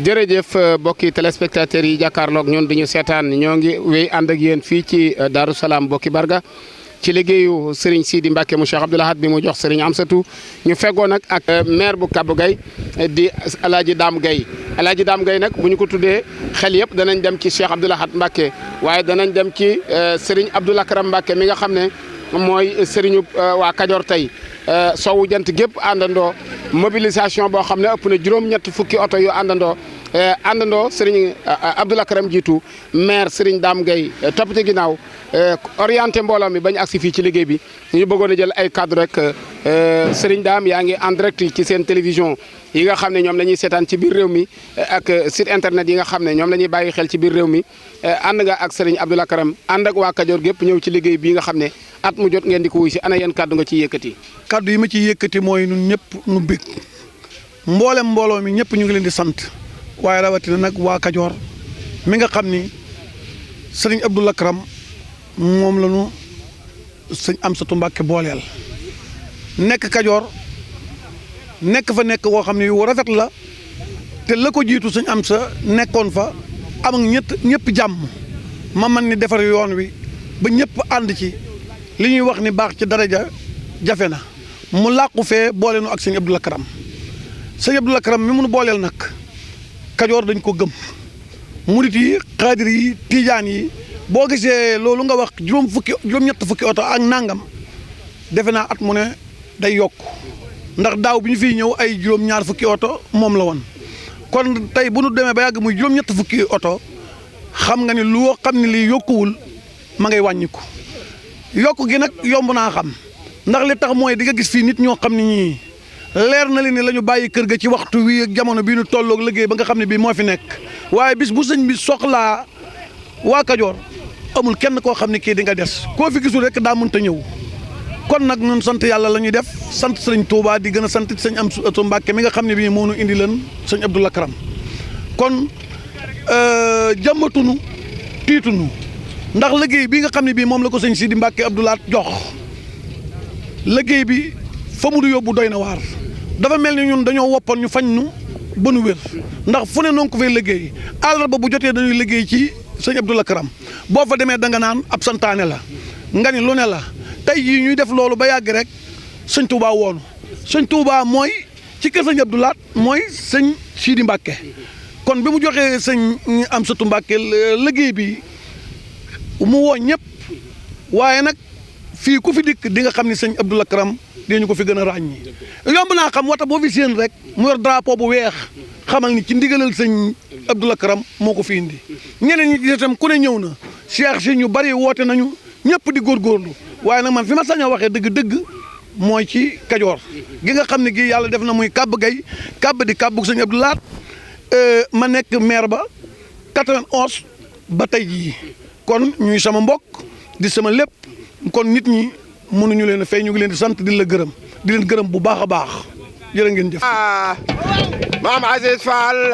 jërëjëf mbokki téléspectateurs yi jàkkaarloog ñun di ñu seetaan ñoo ngi wéy ànd ak yéen fii ci Darou Salaam mbokki Barga ci liggéeyu Serigne Sidi Mbacke mu Cheikh Abdoul Ahad bi mu jox Serigne Amsatou ñu feggoo nag ak maire bu Kabou Gaye di El Hadj Dame Gaye El Hadj Dame Gaye nag bu ñu ko tuddee xel yëpp danañ dem ci Cheikh Abdoul Ahad Mbacke waaye danañ dem ci Serigne Abdoul Akram Mbacke mi nga xam ne mooy Serigne waa Kajoor tey sowu jant gépp àndandoo mobilisation boo xam ne ëpp na juróom-ñett fukki oto yu àndandoo Serigne Abdoul Akram jiitu maire Serigne Dame Gaye topp ci ginnaaw orienté mbooloo mi bañ agsi fii ci liggéey bi ñu bëggoon a jël ay cadre rek Serigne Dame yaa ngi en direct ci seen télévision yi nga xam ne ñoom la ñuy seetaan ci biir réew mi ak site internet yi nga xam ne ñoom la ñuy bàyyi xel ci biir réew mi ànd nga ak Serigne Abdoul Akram ànd ak waa Kajoor gépp ñëw ci liggéey bii nga xam ne at mu jot ngeen di ko wuy si ana yéen kaddu nga ciy yëkkati. kaddu yi ma ciy yëkkati mooy ñun ñëpp nu bég mboolem mbooloo mi ñëpp ñu ngi leen di sant waaye rawatina nag waa Kajoor mi nga xam ni Serigne Abdoul Akram moom la ñu sëñ Amsatou Mbacke booleel nekk Kajoor nekk fa nekk woo xam ne yu rafet la te la ko jiitu sëñ Amsa nekkoon fa am ak ñëpp jàmm ma man ni defar yoon wi ba ñëpp ànd ci li ñuy wax ni baax ci daraja jafe na mu làqu fee boole nu ak sëñ Abdoul Akram sëñ Abdoul Akram mi mun booleel nag Kajoor dañ ko gëm murit yi xaadir yi tiijaan yi boo gisee loolu nga wax juróom-ñett fukki oto ak nangam defe naa at mu ne day yokk ndax daaw bi ñu fiy ñëw ay juróom-ñaar fukki oto moom la woon kon tey bu nu demee ba yàgg muy juróom-ñett fukki oto xam nga ni loo xam ne lii yokkuwul ma ngay wàññiku yokk gi nag yomb naa xam ndax li tax mooy di nga gis fii nit ñoo xam ne ñii leer na leen ni la ñu bàyyi kër ga ci waxtu wi ak jamono bii nu tolloog liggéey ba nga xam ne bii moo fi nekk waaye bis bu sëñ bi soxlaa waa Kajoor amul kenn koo xam ne kii di nga des koo fi gisul rek daa mënta ñëw kon nag ñun sant yàlla la ñuy def sant sëñ Touba di gën a sant sëñ Amsatou Mbacke mi nga xam ne bii moo nu indi leen sëñ Abdoul Akram kon jàmbatunu tiitunu ndax liggéey bi nga xam ne bii moom la ko sëñ Sidi Mbacke Abdoul Ahad jox liggéey bi fa mu du yóbbu doy na waar dafa mel ni ñun dañoo woppoon ñu fañ nu ba nu wér ndax fu ne noonu ko fay liggéey àllarba bu jotee dañuy liggéey ci sëñ Abdoul Akram boo fa demee da nga naan ab santaane la nga ni lu ne la tey jii ñuy def loolu ba yàgg rek sëñ Touba woonu sëñ Touba mooy ci kër sëñ Abdoul Ahad mooy sëñ Sidi Mbacke kon bi mu joxee sëñ Amsatou Mbacke liggéey bi mu woo ñëpp waaye nag fii ku fi dikk di nga xam ni sëñ Abdoul Akram dinañu ko fi gën a ràññi yomb naa xam wata boo fi séen rek mu yor drapeau bu weex xamal ni ci ndigalal sëñ Abdoul Akram moo ko fi indi ñeneen ñi itam ku ne ñëw na cheikh si ñu bari woote nañu ñëpp di góorgóorlu waaye nag man fi ma sañ a waxee dëgg-dëgg mooy ci Kajoor gi nga xam ne gi yàlla def na muy Kabou Gaye di kàbbug sëñ Abdoul Ahad ma nekk maire ba 91 ba tey jii kon ñuy sama mbokk di sama lépp kon nit ñi mënuñu leen a fay ñu ngi leen di sant di la gërëm di leen gërëm bu baax a baax jërë ngeen jëf. Maam Aziz Fall